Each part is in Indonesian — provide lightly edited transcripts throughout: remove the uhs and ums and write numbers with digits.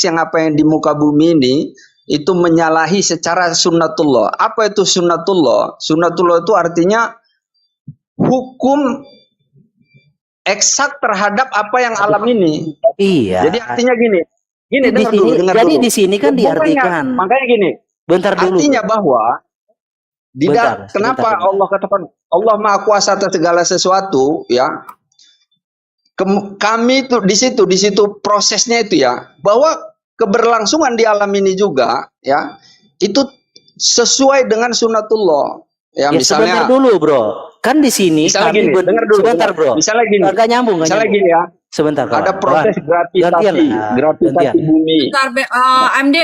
yang apa yang di muka bumi ini itu menyalahi secara sunnatullah. Apa itu sunnatullah? Sunnatullah itu artinya hukum eksak terhadap apa yang alam ini. Iya. Jadi artinya gini dengar sini, dulu, dengar jadi dulu. di sini kan diartikan. Makanya gini. Bentar dulu. Artinya bahwa kenapa Allah katakan Allah Maha Kuasa atas segala sesuatu, ya. Kami itu di situ prosesnya itu ya, bahwa keberlangsungan di alam ini juga ya, itu sesuai dengan sunnatullah. Ya, misalnya sebentar dulu, Bro. Kan di sini kami dengar dulu, sebentar, Bro. Misalnya gini. Enggak nyambung, misalnya gini ya. Sebentar, ada proses gravitasi bumi.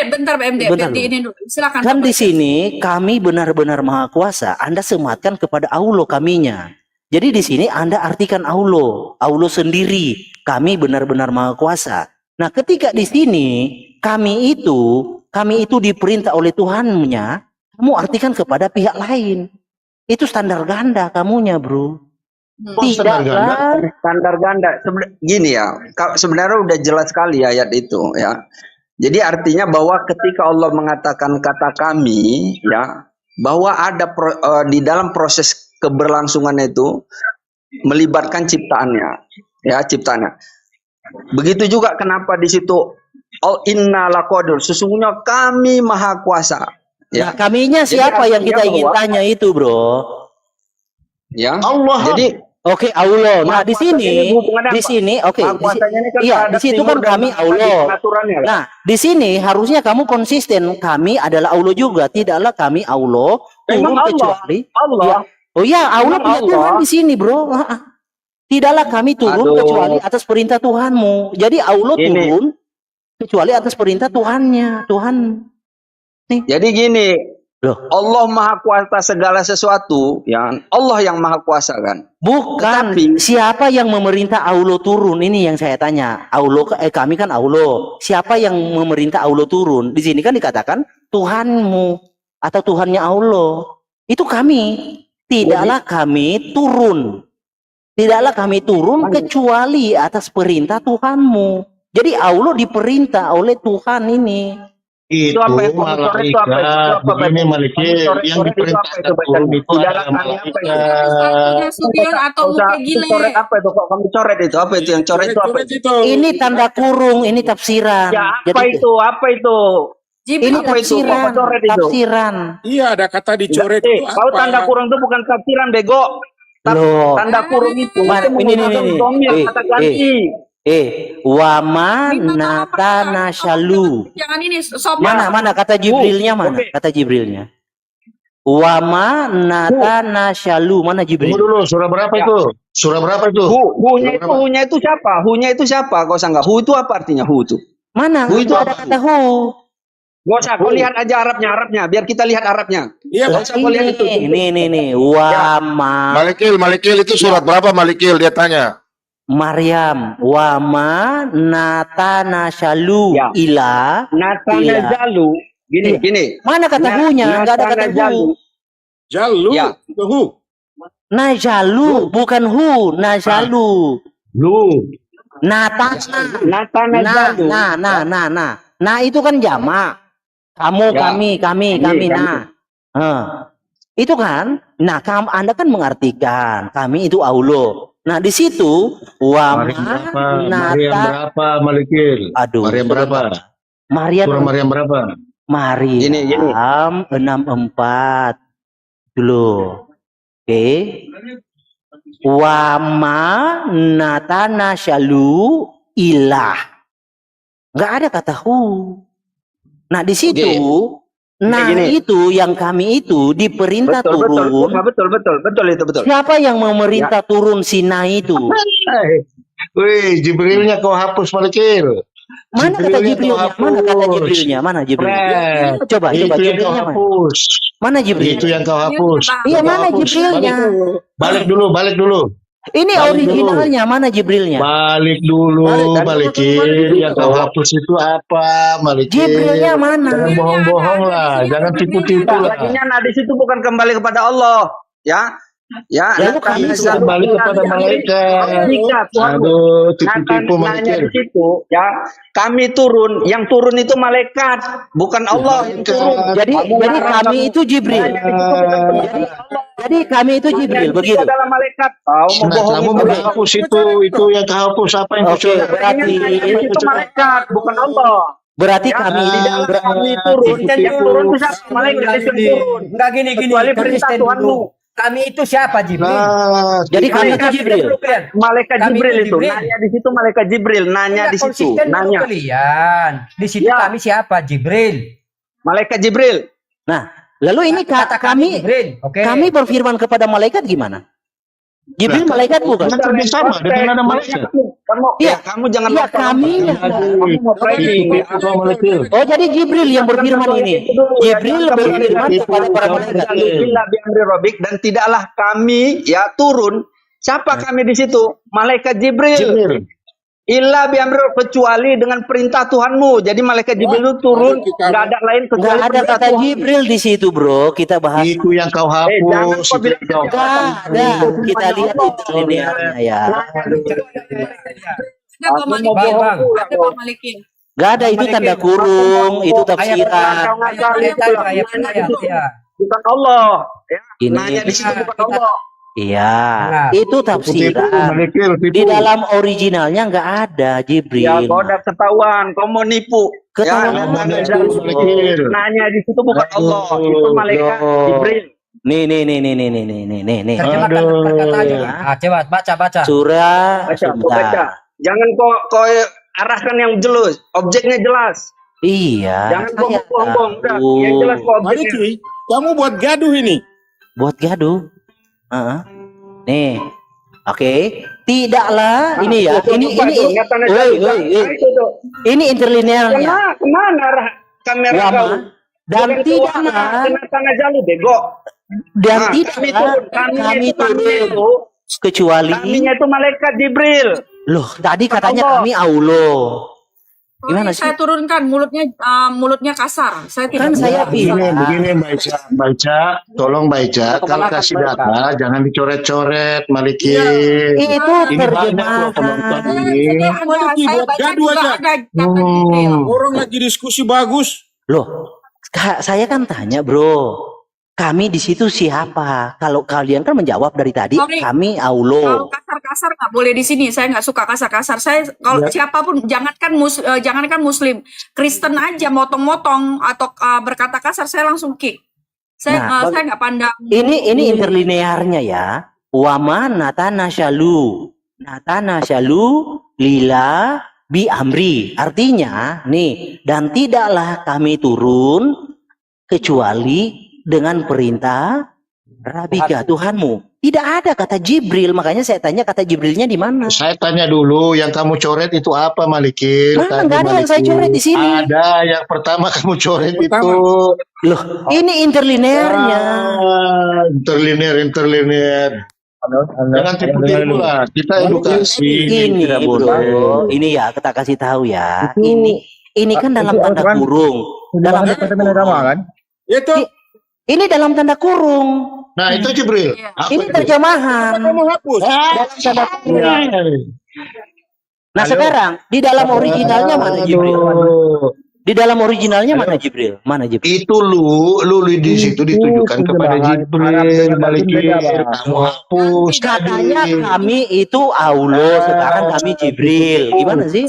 Bentar, BMD, ini dulu. Silakan. Kan di sini kami benar-benar Maha Kuasa. Anda sematkan kepada Allah kaminya. Jadi di sini Anda artikan Allah sendiri. Kami benar-benar Maha Kuasa. Nah, ketika di sini kami itu diperintah oleh Tuhannya, kamu artikan kepada pihak lain. Itu standar ganda kamunya, Bro. Standar ganda. Gini ya, sebenarnya udah jelas sekali ayat itu ya. Jadi artinya bahwa ketika Allah mengatakan kata kami ya, bahwa ada di dalam proses keberlangsungan itu melibatkan ciptaannya, ya, ciptaannya. Begitu juga kenapa di situ inna laqadir, sesungguhnya kami Maha Kuasa. Ya. Nah, kaminya siapa yang kita ingin tanya itu, Bro? Ya. Allah. Jadi oke, Allah. Nah, di sini oke. Iya, di situ kan kami Allah. Nah, di sini harusnya kamu konsisten. Kami adalah Allah juga, tidaklah kami Allah turun kecuali Allah. Ya. Oh ya, Allah punya Tuhan di sini, Bro. Tidaklah kami turun kecuali atas perintah Tuhanmu. Jadi Allah turun kecuali atas perintah Tuhannya, Tuhan. Nih. Jadi gini, loh, Allah Maha Kuasa segala sesuatu, ya. Allah yang Maha Kuasa kan. Bukan. Siapa yang memerintah Allah turun? Ini yang saya tanya. Kami kan Allah. Siapa yang memerintah Allah turun? Di sini kan dikatakan Tuhanmu atau Tuhannya Allah. Itu kami. Tidaklah kami turun. Tidaklah kami turun kecuali atas perintah Tuhanmu. Jadi Allah diperintah oleh Tuhan ini. Itu apa yang malaikat begini Malikil yang diperintahkan turun itu adalah malaikat. Apa itu kok kamu coret itu? Apa itu yang coret itu apa itu? Ini tanda kurung, ini tafsiran. Ya, apa itu? Apa itu? Ini tafsiran. Iya, ada kata dicoret itu apa? Kalau tanda kurung itu bukan tafsiran, bego. Tanda kurung itu ini. Kata ganti. Wama natana shalu. Jangan ini mana kata Jibrilnya mana? Kata Jibrilnya. Wama natana shalu, mana Jibril? Tunggu dulu, surah berapa itu? Surah berapa itu? Hu-nya itu siapa? Hu-nya itu siapa? Kau sangka hu itu apa artinya hu itu? Mana? Hu itu ada kata hu. Gak usah, kau lihat aja Arabnya, biar kita lihat Arabnya. Iya, ini. Wama. Malikil itu surat berapa Malikil? Dia tanya. Maryam, wama natana shalu ila natana jalu. Gini. Mana kata hu-nya? Enggak ada kata hu. Jalu. Ya. Hu. Najalu, bukan hu, najalu. Lu. Natana jalu. Nah, itu kan jamak. Kamu, ya. kami. Itu kan. Nah, Anda kan mengartikan kami itu Allah. Nah, di situ Maryam berapa Malikil? Aduh. Maryam berapa? Maryam berapa? Maryam 64 dulu. Oke. Wama natana shalu ilah. Enggak ada kata hu. Nah, di situ itu yang kami itu diperintah turun. Betul itu. Siapa yang memerintah turun Sinai itu? Wih, Jibrilnya kau hapus Malikil. Mana kata Jibrilnya? Mana Jibrilnya? Coba Jibrilnya hapus. Mana Jibril? Itu yang kau hapus. Iya, mana Jibrilnya? Balik dulu. Ini originalnya, mana Jibrilnya? Balik dulu, Malikil. Yang kau hapus itu apa, Malikil? Jibrilnya mana? Jangan bohong-bohong lah, jangan tipu-tipu lah. Laginya di situ bukan kembali kepada Allah, ya. Ya, lalu kami kembali kepada malaikat. Aduh, tipu-tipu nanya di situ, ya, kami turun, yang turun itu malaikat, bukan Allah yang turun. Jadi kami itu Jibril. Jadi kami itu Jibril, begitu. Adalah malaikat. Kamu menghapus itu yang kehapus apa yang berarti itu malaikat, bukan Allah. Berarti kami turun, yang turun itu siapa? Malaikat itu turun. Enggak gini. Kecuali perintah Tuhanmu. Kami itu siapa, Jibril? Jadi kami itu Jibril. Malaikat Jibril itu. Nanya di situ malaikat Jibril, nanya di situ. Nanya. Kalian. Di situ kami siapa, Jibril? Malaikat Jibril. Nah, lalu ini kami berfirman kepada malaikat gimana? Jibril malaikat bukan? Kan sama dengan ada malaikat. Kamu jangan kami. Oh, jadi Jibril yang berfirman ini. Jibril berfirman kepada para malaikat. Dan tidaklah kami turun. Siapa kami di situ? Malaikat Jibril. Illa bi'amri, kecuali dengan perintah Tuhanmu. Jadi malaikat Jibril itu turun, nggak ada lain kecuali nggak ada kata Jibril di situ, bro. Kita bahas itu yang kau hapus. ada. Kita lihat itu linearnya ya. Nggak ada, itu tanda kurung, itu tafsiran. Bukan Allah. Ini nanya di situ bukan Allah. Iya, itu tafsiran. Di dalam originalnya nggak ada Jibril. Ya, kau udah ketahuan, kau mau nipu. Nanya di situ bukan Allah, itu malaikat Jibril. Nih. Coba baca. Surah. Baca. Jangan kau arahkan yang jelas, objeknya jelas. Iya. Jangan bohong-bohong. Yang jelas kau objeknya. Kamu buat gaduh ini. Buat gaduh. Nih, oke. Tidaklah ini ya. Ini interlinearnya. Kemana arah kamera kau? Dan tidaklah. Dan tidaklah kami turun kecuali. Kaminya itu malaikat Jibril. Loh, tadi katanya kami Allah. Gimana sih? Saya turunkan mulutnya kasar. Saya tidak. Begini baca, tolong baca. Kalau kasih data jangan dicoret-coret, Maliki. Itu terjemahan. Saya baca juga ada Orang lagi diskusi bagus. Loh, saya kan tanya, bro. Kami di situ siapa? Kalau kalian kan menjawab dari tadi, kami Allah. Kalau kasar-kasar nggak boleh di sini. Saya nggak suka kasar-kasar. Saya kalau siapapun, jangankan Muslim, Kristen aja motong-motong atau berkata kasar, saya langsung kick. Saya nggak pandang. Ini interlinearnya ya. Wama natana syalu lila bi amri. Artinya nih, dan tidaklah kami turun kecuali dengan perintah Rabbika Tuhanmu. Tidak ada kata Jibril, makanya saya tanya kata Jibrilnya di mana? Saya tanya dulu, yang kamu coret itu apa, Maliki? Mana nggak ada yang saya coret di sini. Ada, yang pertama kamu coret itu. Loh, ini interlinearnya. Interlinear. Jangan tipu-tipu lah, kita edukasi. Ini bro, ini ya kita kasih tahu ya. Ini kan dalam tanda kurung. Dalam kan? Itu. Ini dalam tanda kurung. Nah, itu Jibril. Ini terjemahan. Kamu hapus. Dalam tanda kurung. Nah, sekarang di dalam originalnya mana Jibril? Di dalam originalnya mana Jibril? Mana Jibril? Itu lu di situ ditujukan kepada Jibril. Kamu hapus. Katanya kami itu Allah, sekarang kami Jibril. Gimana sih?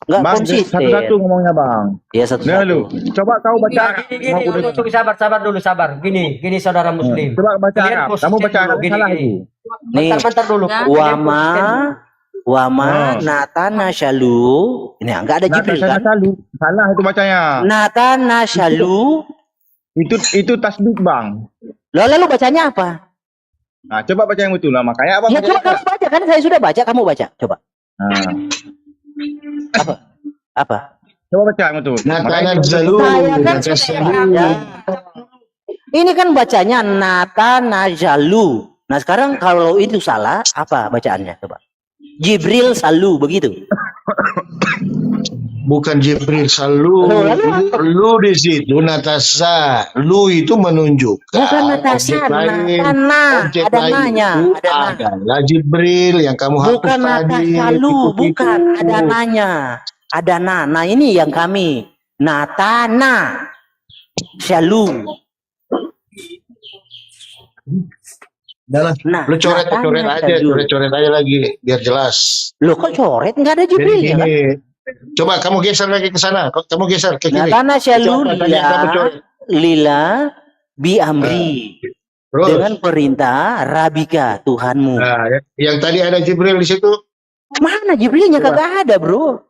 Enggak konsisten. Satu-satu ngomongnya, Bang. Ya, satu-satu. Coba kau baca. Sabar dulu. Gini saudara Muslim. Coba baca Arab. Kamu baca Arab salah itu. Nih, bentar dulu. Wama natana syalu. Ini enggak ada Jibril kan? Salah itu bacanya. Natana syalu. Itu tasbih, Bang. Lalu bacanya apa? Nah, coba baca yang betul lah. Makanya apa? Ya coba kamu baca, kan saya sudah baca, kamu baca. Coba. Nah. Apa? Coba baca yang betul. Natana jalu. Ini kan bacanya natana jalu. Nah, sekarang kalau itu salah, apa bacaannya? Coba. Jibril salu, begitu. Bukan Jibril, selalu lu di situ Natasha, lu itu menunjukkan bukan Natasha, objek ada lain nanya, itu adalah Jibril yang kamu hapus bukan tadi. Natasha lu, bukan ada nanya, ada nah ini yang kami Natana Shalom. Nah, lu coret-coret aja lagi biar jelas. Lo kok coret? Nggak ada Jibril ya kan? Coba kamu geser lagi ke sana. Kamu geser ke kiri. Natana Shalom lila bi amri. Dengan perintah Rabika Tuhanmu. Nah, yang tadi ada Jibril di situ. Mana Jibrilnya? Kagak ada, bro.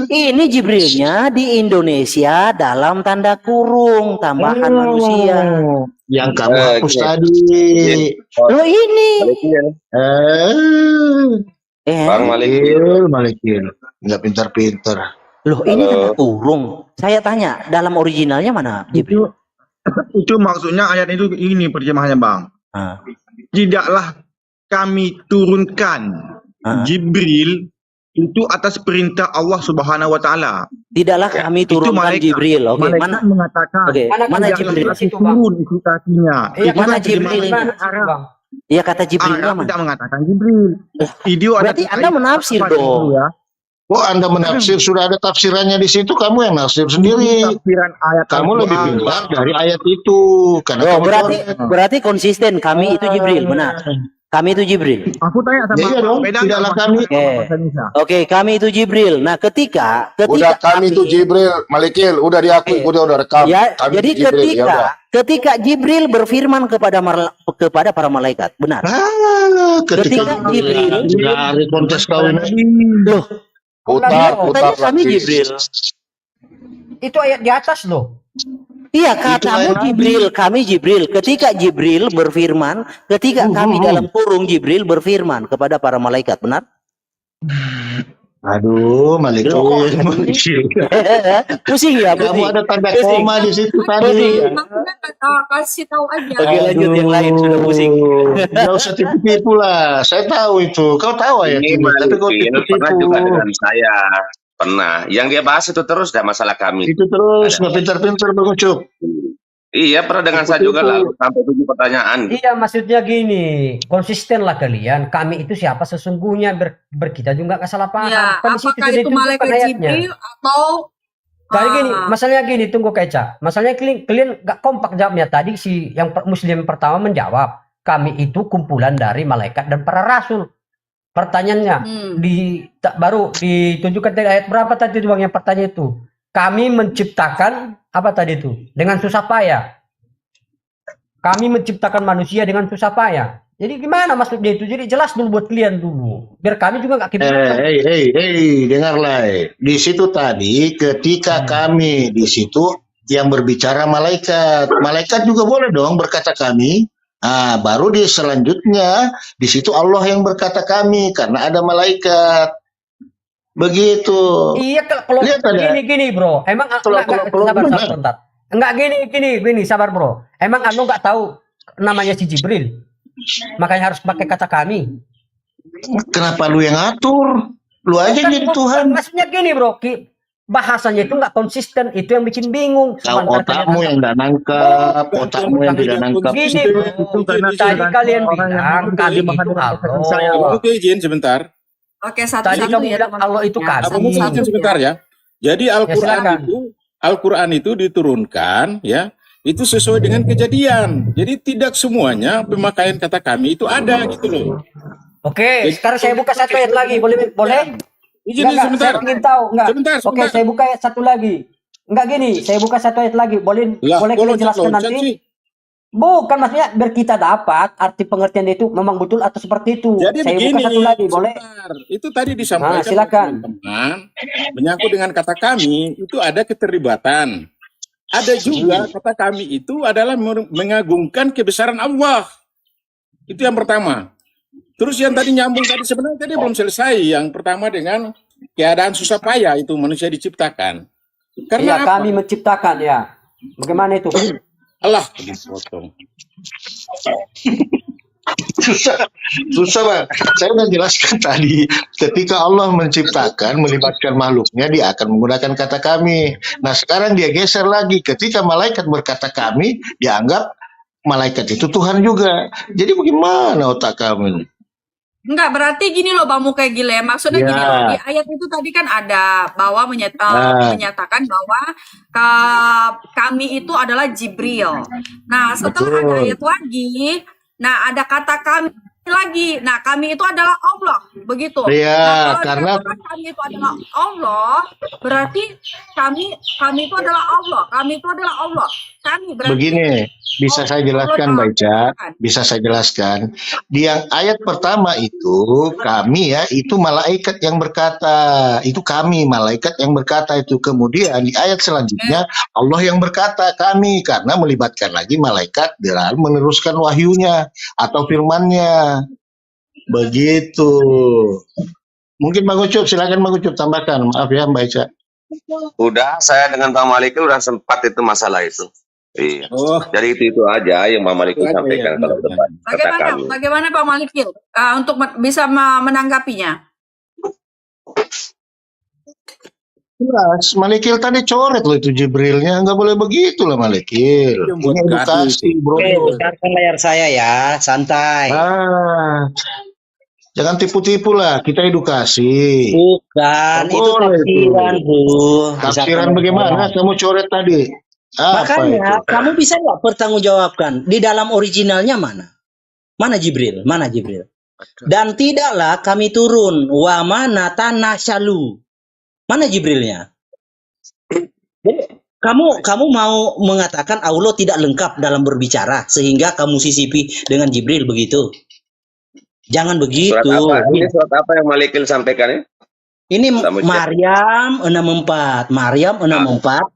Ini Jibrilnya di Indonesia dalam tanda kurung tambahan manusia. Yang kamu hapus tadi. Lo ini. Bang Malikil. Nggak pintar-pintar. Loh ini tanda kurung. Saya tanya, dalam originalnya mana Jibril? Itu maksudnya ayat itu ini terjemahannya Bang. Tidaklah kami turunkan Jibril itu atas perintah Allah Subhanahu wa taala. Tidaklah kami turunkan Jibril. Oke, mana mengatakan? Mana Jibril? Turun itu kakinya. Mana Jibril? Iya kata Jibril mana? Tidak mengatakan Jibril. Berarti Anda menafsir dong. Oh, Anda menafsir, sudah ada tafsirannya di situ, kamu yang nafsir sendiri. Tafsiran ayat kamu lebih pintar dari ayat itu. Karena berarti konsisten, kami itu Jibril, benar. Kami itu Jibril. Aku tanya sama tidaklah kami. Oke, kami itu Jibril. Nah, ketika udah kami itu Jibril, Malikil, udah diakui, udah rekam. Ya, jadi ketika Jibril berfirman kepada para malaikat, benar. Ketika Jibril dari kontes kau ini. Loh, putar kami Jibril. Itu ayat di atas loh. Iya, katamu Jibril, kami Jibril. Ketika Jibril berfirman, ketika kami dalam kurung Jibril berfirman kepada para malaikat, benar? Aduh, Malikil. Pusing ya, pusing. Kamu ada tanda koma di situ tadi. Kasih tahu aja. Oke, lanjut yang lain sudah pusing. Gak usah tipu-tipu lah. Saya tahu itu. Kau tahu ya? Tapi kau tipu-tipu. Pernah juga dengan saya. Pernah. Yang dia bahas itu terus dah masalah kami. Itu terus. Nggak pintar-pintar Bang Ucup. Iya, pernah dengan saya juga lah. Sampai 7 pertanyaan. Iya, maksudnya gini. Konsistenlah kalian. Kami itu siapa sesungguhnya. Kita juga nggak salah paham. Ya, apakah itu malaikat Jibril atau... Kali gini, masalahnya gini, tunggu Keca. Masalahnya kalian nggak kompak jawabnya. Tadi si yang Muslim pertama menjawab. Kami itu kumpulan dari malaikat dan para rasul. Pertanyaannya baru ditunjukkan dari ayat berapa tadi itu Bang yang pertanyaan itu. Kami menciptakan apa tadi itu? Dengan susah payah. Kami menciptakan manusia dengan susah payah. Jadi gimana maksudnya itu? Jadi jelas dulu buat kalian dulu. Biar kami juga nggak dengarlah. Di situ tadi ketika kami di situ yang berbicara malaikat. Malaikat juga boleh dong berkata kami. Nah, baru di selanjutnya di situ Allah yang berkata kami karena ada malaikat. Begitu. Iya, kalau gini bro. Emang enggak gini sabar bro. Emang anu nggak tahu namanya si Jibril. Makanya harus pakai kata kami. Kenapa lu yang ngatur? Lu aja jadi Tuhan. Maksudnya gini bro. Bahasanya itu nggak konsisten, itu yang bikin bingung. Otakmu yang tidak nangkap, otakmu yang tidak nangkap. Gini, tadi kalian bilang kami itu Allah. Oke, izin sebentar. Oke, tadi kamu bilang Allah itu kami. Sebentar ya. Jadi Al-Quran itu diturunkan ya, itu sesuai dengan kejadian. Jadi tidak semuanya pemakaian kata kami itu ada gitu loh. Oke, sekarang saya buka satu ayat lagi, boleh? Izin sebentar. Saya ingin tahu, enggak? Sebentar. Oke, saya buka ayat satu lagi. Enggak gini, saya buka satu ayat lagi. Boleh kita jelaskan nanti? Bukan, maksudnya biar kita dapat arti pengertian itu memang betul atau seperti itu. Jadi saya begini, buka satu lagi, boleh? Itu tadi disampaikan silakan. Teman-teman, menyangkut dengan kata kami, itu ada keterlibatan. Ada juga kata kami itu adalah mengagungkan kebesaran Allah. Itu yang pertama. Terus yang tadi nyambung tadi sebenarnya tadi belum selesai. Yang pertama dengan keadaan susah payah itu manusia diciptakan. Karena kami menciptakan ya. Bagaimana itu? Allah dipotong. Susah, susah bang. Saya udah jelaskan tadi, ketika Allah menciptakan, melibatkan makhluknya, dia akan menggunakan kata kami. Nah sekarang dia geser lagi, ketika malaikat berkata kami, dianggap malaikat itu Tuhan juga. Jadi bagaimana otak kami? Enggak, berarti gini loh Bang Mukai Gile. Maksudnya gini loh, di ayat itu tadi kan ada bahwa menyatakan bahwa kami itu adalah Jibril. Nah, setelah ada ayat lagi, nah ada kata kami lagi. Nah, kami itu adalah Allah, begitu. Iya, nah, karena kami itu adalah Allah, berarti kami itu adalah Allah. Kami itu adalah Allah. Kami berarti begini, bisa saya jelaskan Baca, bisa saya jelaskan. Di yang ayat pertama itu kami ya, itu malaikat yang berkata, itu kami malaikat yang berkata itu. Kemudian di ayat selanjutnya Allah yang berkata kami, karena melibatkan lagi malaikat dalam meneruskan wahyunya atau firmannya. Begitu. Mungkin Bang Ucup, silakan Bang Ucup tambahkan. Maaf ya Mbak Ica. Udah, saya dengan Pak Maliki udah sempat itu masalah itu. Iya. Jadi itu aja yang Pak Maliki sampaikan kalau depan. Bagaimana Pak Maliki untuk bisa menanggapinya? Jelas, Malikil tadi coret loh itu Jibrilnya, nggak boleh begitu lah Malikil. Ini edukasi, bro. Besarkan layar saya ya, santai. Jangan tipu-tipu lah, kita edukasi. Bukan, itu tafsiran, bro. Tafsiran bagaimana? Kamu coret tadi. Makanya, kamu bisa nggak pertanggungjawabkan di dalam originalnya mana? Mana Jibril? Mana Jibril? Dan tidaklah kami turun wa mana tanah syalu. Mana Jibrilnya? Kamu mau mengatakan Allah tidak lengkap dalam berbicara sehingga kamu sisipi dengan Jibril begitu? Jangan begitu. Surat apa? Ini surat apa yang Malikil sampaikan ya? Ini Maryam 64. Maryam 64.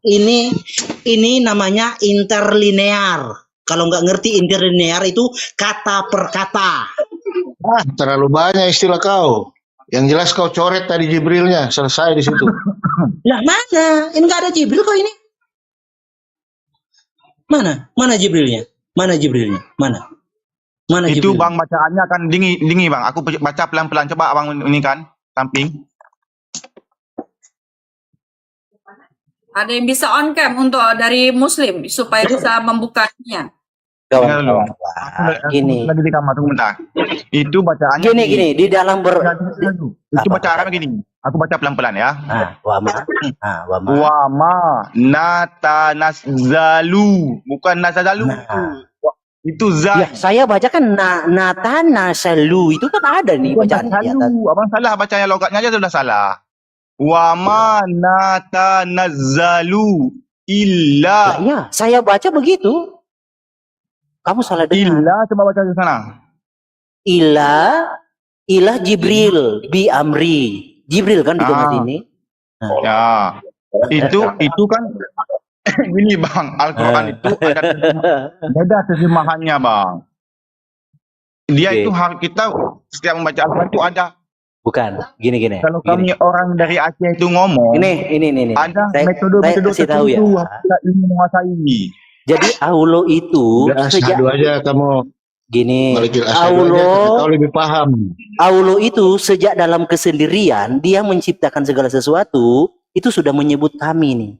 Ini namanya interlinear. Kalau nggak ngerti interlinear itu kata per kata. Terlalu banyak istilah kau. Yang jelas kau coret tadi Jibrilnya, selesai di situ. Lah mana? Ini nggak ada Jibril kok ini. Mana? Mana Jibrilnya? Mana Jibrilnya? Mana? Mana itu Jibril? Bang bacaannya kan dingin Bang. Aku baca pelan-pelan, coba Abang ini kan samping. Ada yang bisa on cam untuk dari Muslim supaya bisa membukanya. Gini. Lagi di kamar, tunggu bentar. Itu bacaannya Gini di dalam itu bacaannya begini. Aku baca pelan-pelan ya. Wama natanazzalu, bukan nazalu. Itu zal. Ya, saya baca kan natanasalu, itu kan ada nih bacaannya. Abang salah bacanya, logatnya aja sudah salah. Wama natanazzalu illa. Ya, saya baca begitu. Kamu salah dengar. Illa, coba baca di sana. Ilah Jibril bi amri. Jibril kan di tempat ini. Ya. Itu kan gini Bang, Al-Qur'an itu ada beda terjemahannya Bang. Dia itu kita setiap membaca Al-Qur'an itu ada. Bukan, gini. Kalau kami orang dari Aceh itu ngomong, ini. ada metode tertentu kita ingin menguasai. Jadi Allah itu sejak aja kamu gini, Allah lebih paham. Allah itu sejak dalam kesendirian dia menciptakan segala sesuatu, itu sudah menyebut kami nih.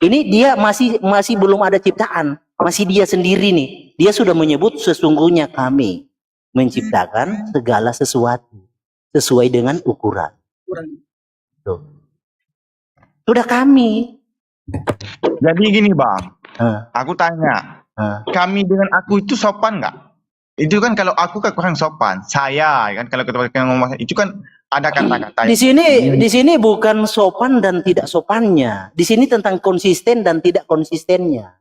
Ini dia masih belum ada ciptaan, masih dia sendiri nih. Dia sudah menyebut sesungguhnya kami menciptakan segala sesuatu sesuai dengan ukuran. Tuh. Sudah kami. Jadi gini Bang, aku tanya, kami dengan aku itu sopan nggak? Itu kan kalau aku kan kurang sopan, saya kan kalau kita ngomong itu kan ada kata-kata. Di sini bukan sopan dan tidak sopannya. Di sini tentang konsisten dan tidak konsistennya.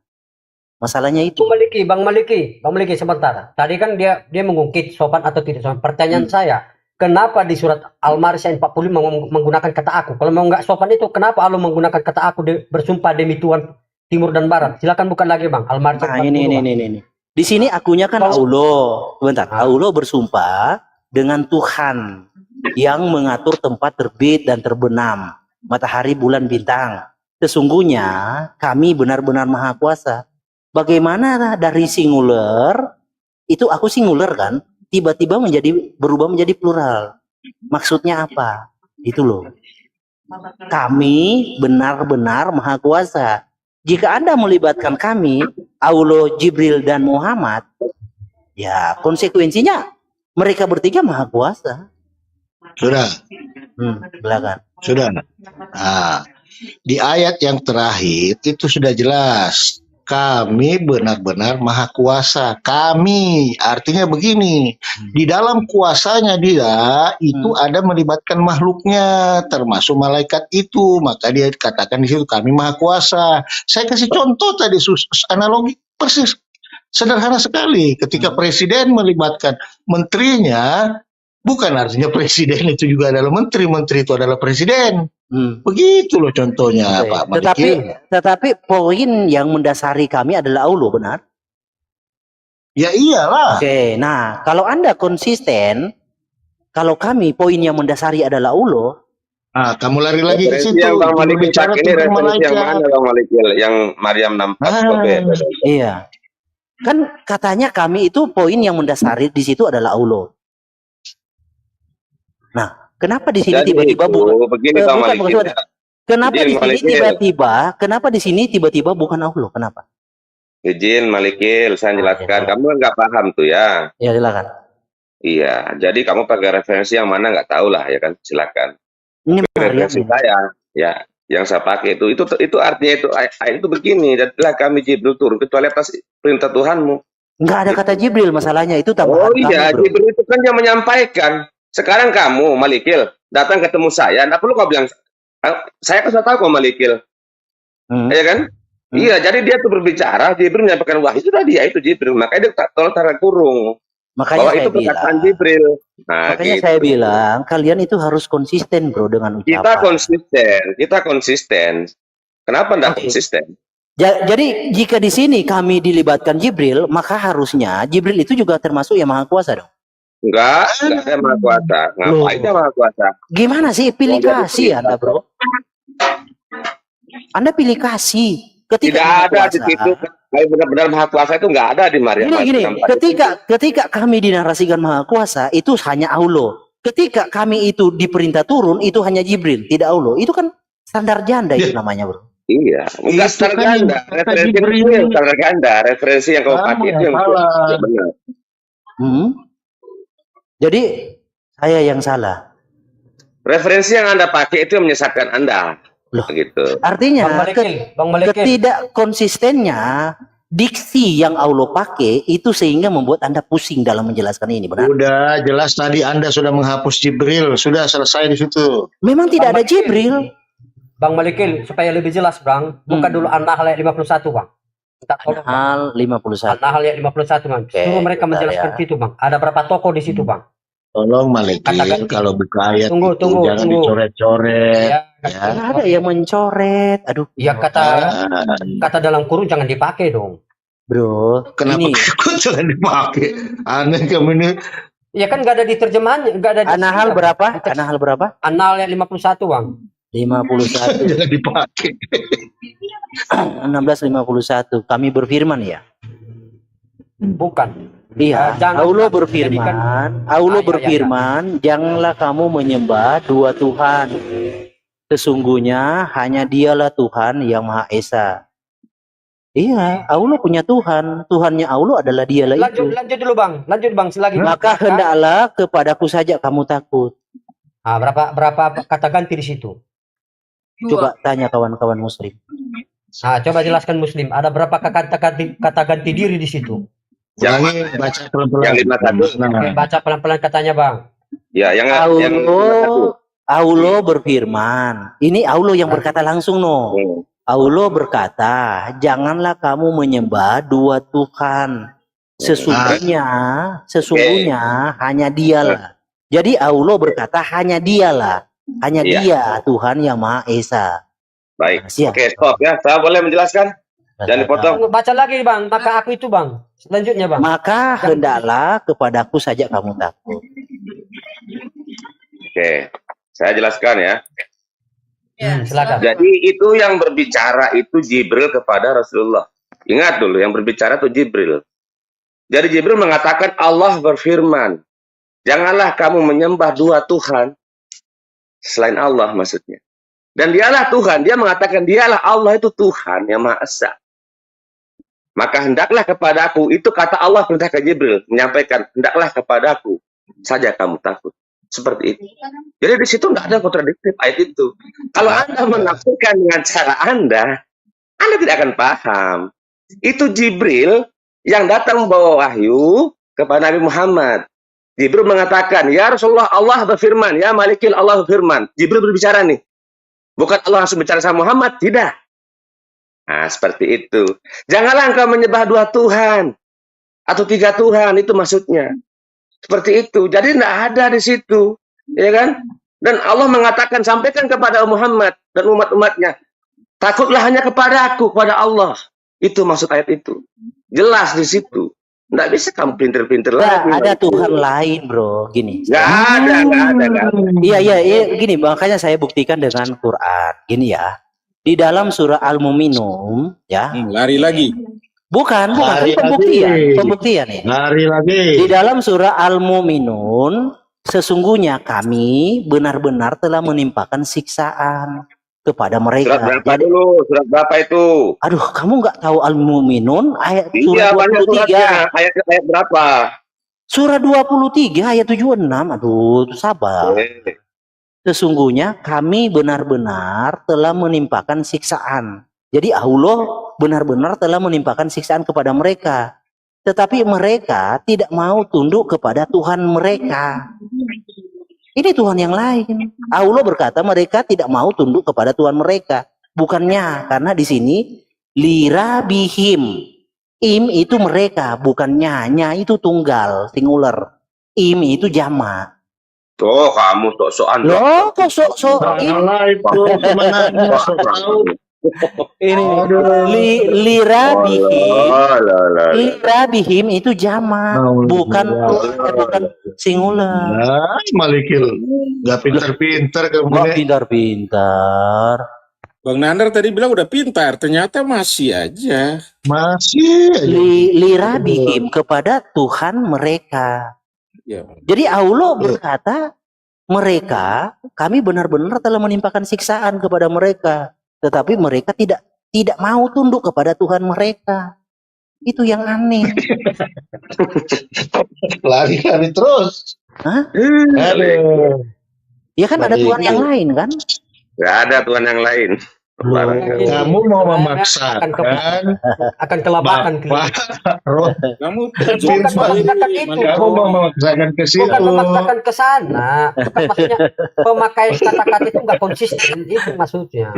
Masalahnya itu. Bang Maliki sebentar. Tadi kan dia mengungkit sopan atau tidak sopan. Pertanyaan saya, kenapa di surat Al-Maryam 45 menggunakan kata aku? Kalau mau nggak sopan itu, kenapa Allah menggunakan kata aku bersumpah demi Tuhan Timur dan Barat? Silakan bukan lagi Bang. Al-Maryam 45. Ini. Di sini akunya kan Allah. Bentar, Allah bersumpah dengan Tuhan yang mengatur tempat terbit dan terbenam, matahari, bulan, bintang. Sesungguhnya kami benar-benar maha kuasa. Bagaimana dari singular Itu aku singular kan, tiba-tiba berubah menjadi plural. Maksudnya apa? Itu loh. Kami benar-benar maha kuasa. Jika Anda melibatkan kami, Allah, Jibril, dan Muhammad, ya konsekuensinya mereka bertiga maha kuasa. Sudah. Silakan. Sudah. Nah, di ayat yang terakhir itu sudah jelas. Kami benar-benar maha kuasa. Kami artinya begini, di dalam kuasanya dia itu ada melibatkan makhluknya, termasuk malaikat itu. Maka dia katakan di situ kami maha kuasa. Saya kasih contoh tadi analogi persis sederhana sekali. Ketika presiden melibatkan menterinya, bukan artinya presiden itu juga adalah menteri, menteri itu adalah presiden. Begitu loh contohnya, Pak Malikil. Tetapi poin yang mendasari kami adalah Allah, benar? Ya iyalah. Oke, nah kalau Anda konsisten, kalau kami poin yang mendasari adalah Allah. Ah, kamu lari lagi ke situ. Yang Bang Malikil ini referensi yang mana Bang Malikil? Yang Maryam 64. Iya. Kan katanya kami itu poin yang mendasari di situ adalah Allah. Nah, kenapa di sini tiba-tiba kenapa di sini tiba-tiba bukan Allah? Kenapa? Izin Malikil, saya jelaskan. Kamu nggak paham tuh ya? Ya silakan. Iya, jadi kamu pakai referensi yang mana nggak tahu lah ya kan? Silakan. Ini referensi saya, ya, yang saya pakai itu artinya itu begini. Jadilah kami Jibril turun kecuali atas perintah Tuhanmu. Nggak ada kata Jibril, masalahnya itu tambahan. Oh iya, kami, Jibril itu kan yang menyampaikan. Sekarang kamu, Malikil, datang ketemu saya, nggak perlu kau bilang, saya kan sudah tahu kau Malikil. Ya kan? Iya, jadi dia tuh berbicara, Jibril menyampaikan wahyu, itu tadi ya, itu Jibril. Makanya dia tolong taruh kurung. Makanya bahwa itu perkataan Jibril. Nah, makanya gitu. Saya bilang, kalian itu harus konsisten, bro, dengan ucapan. Kita konsisten. Kenapa enggak konsisten? Jadi, jika di sini kami dilibatkan Jibril, maka harusnya Jibril itu juga termasuk yang maha kuasa dong. Enggak ada maha kuasa. Ngapain dia maha kuasa? Gimana sih? Pilih kasih Anda, bro. Anda pilih kasih. Tidak ada di situ. Benar-benar maha kuasa itu nggak ada di Maryam. Gini, ketika kami dinarasikan maha kuasa, itu hanya Allah. Ketika kami itu diperintah turun, itu hanya Jibril, tidak Allah. Itu kan standar janda itu namanya, bro. Iya, enggak standar ganda. Referensi yang kau pakai itu yang benar. Jadi saya yang salah. Referensi yang Anda pakai itu yang menyesatkan Anda. Loh, gitu. Artinya ketidak konsistennya diksi yang Allah pakai itu sehingga membuat Anda pusing dalam menjelaskan ini, benar? Udah jelas tadi Anda sudah menghapus Jibril, sudah selesai di situ. Memang tidak ada Jibril. Bang Malikil, supaya lebih jelas, Bang, buka dulu An-Nahl ayat 51, Bang. An-Nahl 51. An-Nahl ayat 51, Bang. Suruh mereka menjelaskan itu, Bang. Ada berapa tokoh di situ, Bang? Tolong Malikil, kalau buka ayat itu jangan dicoret-coret. Ya, nggak ada yang mencoret. Aduh. Ya kata dalam kurung jangan dipakai dong. Bro, kenapa jangan dipakai? Aneh kamu ini. Ya kan nggak ada di terjemahan, nggak ada di An-Nahl berapa? An-Nahl berapa? An-Nahl ayat 51, Bang. 51. Jangan dipakai. 16:51. Kami berfirman ya. Bukan. Iya, Allah berfirman, janganlah kamu menyembah dua Tuhan. Sesungguhnya hanya Dialah Tuhan yang Maha Esa. Iya, Allah punya Tuhan. Tuhannya Allah adalah Dialah itu. Lanjut dulu, Bang. Lanjut, Bang, selagi. Maka hendaklah kepadaku saja kamu takut. Nah, berapa kata ganti di situ? Coba tanya kawan-kawan Muslim. Nah, coba jelaskan Muslim. Ada berapa kata ganti diri di situ? Jangan baca pelan-pelan. Oke, baca pelan-pelan katanya, Bang. Ya, yang Allah berfirman. Ini Allah yang berkata langsung, no. Allah berkata, janganlah kamu menyembah dua Tuhan. Sesungguhnya hanya Dialah. Jadi Allah berkata hanya Dialah. Hanya Dia Tuhan yang Maha Esa. Baik. Oke, stop ya. Saya boleh menjelaskan? Jangan dipotong. Baca lagi, Bang. Maka aku itu, Bang. Selanjutnya, Bang. Maka hendaklah kepadaku saja kamu takut. Oke, saya jelaskan ya. Silakan. Jadi itu yang berbicara itu Jibril kepada Rasulullah. Ingat dulu, yang berbicara itu Jibril. Jadi Jibril mengatakan Allah berfirman, janganlah kamu menyembah dua Tuhan selain Allah maksudnya. Dan dialah Tuhan, dia mengatakan dialah Allah itu Tuhan yang Maha Esa. Maka hendaklah kepadaku, itu kata Allah perintah ke Jibril, menyampaikan, hendaklah kepadaku saja kamu takut. Seperti itu. Jadi di situ tidak ada kontradiktif ayat itu. Kalau Anda menafsirkan dengan cara Anda tidak akan paham. Itu Jibril yang datang membawa wahyu kepada Nabi Muhammad. Jibril mengatakan, ya Rasulullah, Allah berfirman, ya Malikil, Allah berfirman. Jibril berbicara nih. Bukan Allah langsung bicara sama Muhammad, tidak. Nah, seperti itu. Janganlah engkau menyembah dua Tuhan atau tiga Tuhan, itu maksudnya. Seperti itu. Jadi tidak ada di situ, ya kan? Dan Allah mengatakan, sampaikan kepada Muhammad dan umat-umatnya, takutlah hanya kepada aku, kepada Allah. Itu maksud ayat itu. Jelas di situ. Nggak bisa kamu pinter-pinter lagi. Ada Tuhan lain, bro. Gini. Nggak ada. Iya. Gini, makanya saya buktikan dengan Quran. Gini ya. Di dalam surah Al-Mu'minun, ya. Lari lagi. Bukan. Pembuktian nih. Lari lagi. Di dalam surah Al-Mu'minun, sesungguhnya kami benar-benar telah menimpakan siksaan kepada mereka. Surat berapa dulu? Surat berapa itu? Aduh, kamu nggak tahu Al-Mu'minun ayat iya, surah 23. Ayat berapa? Surah 23 ayat 76. Aduh, sabar. Sesungguhnya kami benar-benar telah menimpakan siksaan. Jadi Allah benar-benar telah menimpakan siksaan kepada mereka. Tetapi mereka tidak mau tunduk kepada Tuhan mereka. Ini Tuhan yang lain. Allah berkata mereka tidak mau tunduk kepada Tuhan mereka. Bukannya, karena di sini lirabihim. Im itu mereka, bukannya. Nya itu tunggal, singular. Im itu jamak. Tuh, kamu sok-sokan. Loh, kok sok-sok? Ini lirabihim itu jamak, bukan singular. Nah, Malikil, nggak pintar-pintar kamu. Nggak pintar-pintar. Bang Nandar tadi bilang udah pintar, ternyata masih aja. Lirabihim kepada Tuhan mereka. Ya. Jadi Allah berkata, mereka, kami benar-benar telah menimpakan siksaan kepada mereka. Tetapi mereka tidak mau tunduk kepada Tuhan mereka. Itu yang aneh. Lari terus. Hah? Ya kan ada Tuhan yang lain kan? Nggak ada Tuhan yang lain. Kamu mau memaksakan akan kelabakan. Kamu mau memaksakan ke situ. Bukan memaksakan ke sana. Maksudnya pemakaian kata-kata itu nggak konsisten, itu maksudnya.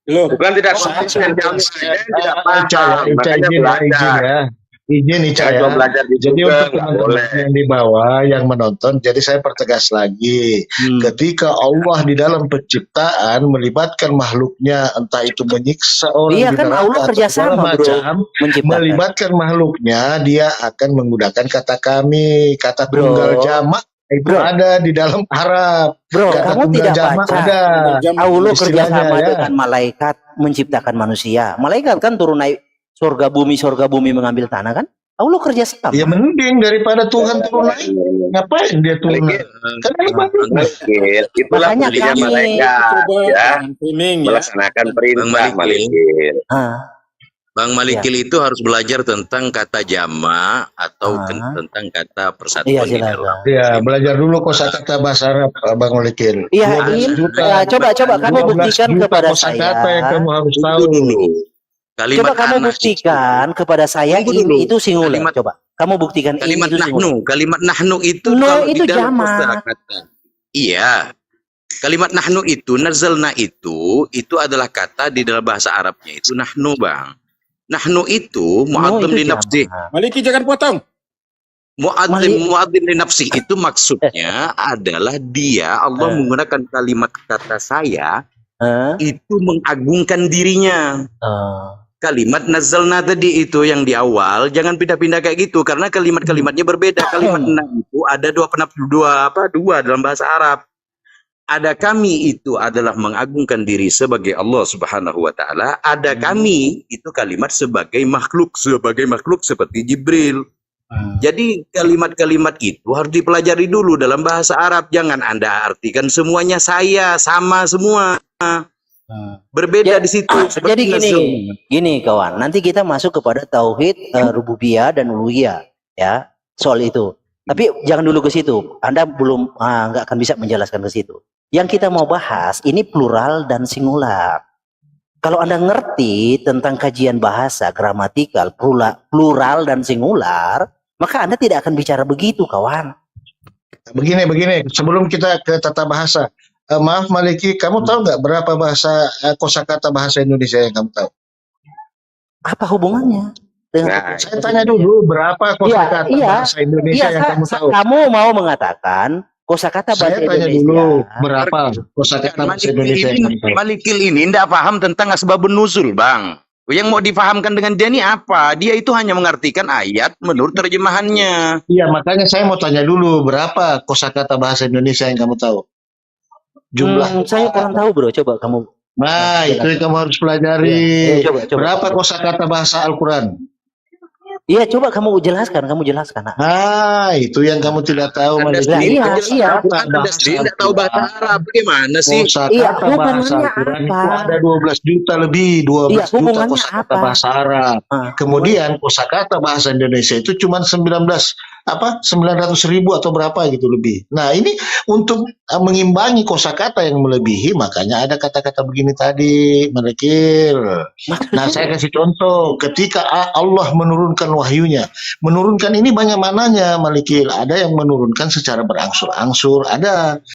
Loh, bukan tidak konsisten, tidak paham. Makanya belajar. Izin Ica ya. Jadi untuk teman-teman yang di bawah yang menonton, jadi saya pertegas lagi. Ketika Allah di dalam penciptaan melibatkan makhluknya, entah itu menyiksa orang iya, kan Allah kerjasama bro, melibatkan makhluknya, dia akan menggunakan kata kami, kata tunggal jamak. Itu ada di dalam Arab. Bro, kamu tidak baca Allah kerjasama ya. dengan malaikat menciptakan manusia. Malaikat kan turun naik surga bumi mengambil tanah kan? Allah kerjasama. Ya mending daripada Tuhan turun naik. Ngapain dia turun naik? Itulah fungsinya malaikat ya, melaksanakan perintah Malikil. Bang Malikil itu harus belajar tentang kata jama atau tentang kata persatuan. Iya, belajar dulu kosakata bahasa Arab, Bang Malikil. Iya, coba kamu buktikan kepada saya. Kosakata yang kamu harus tahu dulu. Coba kamu buktikan kepada saya ini itu singular. Coba kamu buktikan kalimat ini itu nahnu. Kalimat nahnu itu kalau itu jamak. Iya. Kalimat nahnu itu nazalna itu adalah kata di dalam bahasa Arabnya itu nahnu, Bang. Nahnu itu mu'adzim li nafsih. Maliki jangan potong. Mu'adzim li nafsih itu maksudnya adalah dia Allah menggunakan kalimat kata saya itu mengagungkan dirinya. Kalimat nazalna tadi itu yang di awal jangan pindah-pindah kayak gitu karena kalimat-kalimatnya berbeda. Kalimat nah itu ada dua dalam bahasa Arab. Ada kami itu adalah mengagungkan diri sebagai Allah Subhanahu wa taala, ada kami itu kalimat sebagai makhluk seperti Jibril. Jadi kalimat-kalimat itu harus dipelajari dulu dalam bahasa Arab. Jangan Anda artikan semuanya saya, sama semua. Berbeda di situ. Jadi gini kawan, nanti kita masuk kepada tauhid rububiyah dan uluhiyah ya, soal itu. Tapi jangan dulu ke situ. Anda belum nggak akan bisa menjelaskan ke situ. Yang kita mau bahas ini plural dan singular. Kalau Anda ngerti tentang kajian bahasa, gramatikal, plural dan singular, maka Anda tidak akan bicara begitu, kawan. Begini. Sebelum kita ke tata bahasa, maaf Maliki, kamu tahu nggak berapa kosakata bahasa Indonesia yang kamu tahu? Apa hubungannya? Saya tanya dulu berapa kosakata bahasa Indonesia yang kamu tahu? Kamu mau mengatakan kosakata bahasa Indonesia. Saya tanya dulu berapa kosakata bahasa Indonesia yang kamu tahu? Malikil ini tidak paham tentang asbabun nuzul, Bang. Yang mau difahamkan dengan dia ini apa? Dia itu hanya mengartikan ayat menurut terjemahannya. Iya, makanya saya mau tanya dulu berapa kosakata bahasa Indonesia yang kamu tahu? Jumlah. Saya kurang tahu, bro. Coba kamu. Nah, itu yang kamu harus pelajari. Coba. Berapa kosakata bahasa Al-Quran? Iya, coba kamu jelaskan. Itu yang kamu tidak tahu. Anda sendiri tidak tahu bahasa Arab. Bagaimana sih? Kosakata bahasa Al-Quran itu ada 12 juta lebih, 12 juta kosakata bahasa Arab. Kemudian kosakata bahasa Indonesia itu cuma 900.000 atau berapa gitu lebih. Nah, ini untuk mengimbangi kosakata yang melebihi, makanya ada kata-kata begini tadi, Malekil. Nah, saya kasih contoh. Ketika Allah menurunkan wahyunya, menurunkan ini banyak mananya, Malekil. Ada yang menurunkan secara berangsur-angsur, ada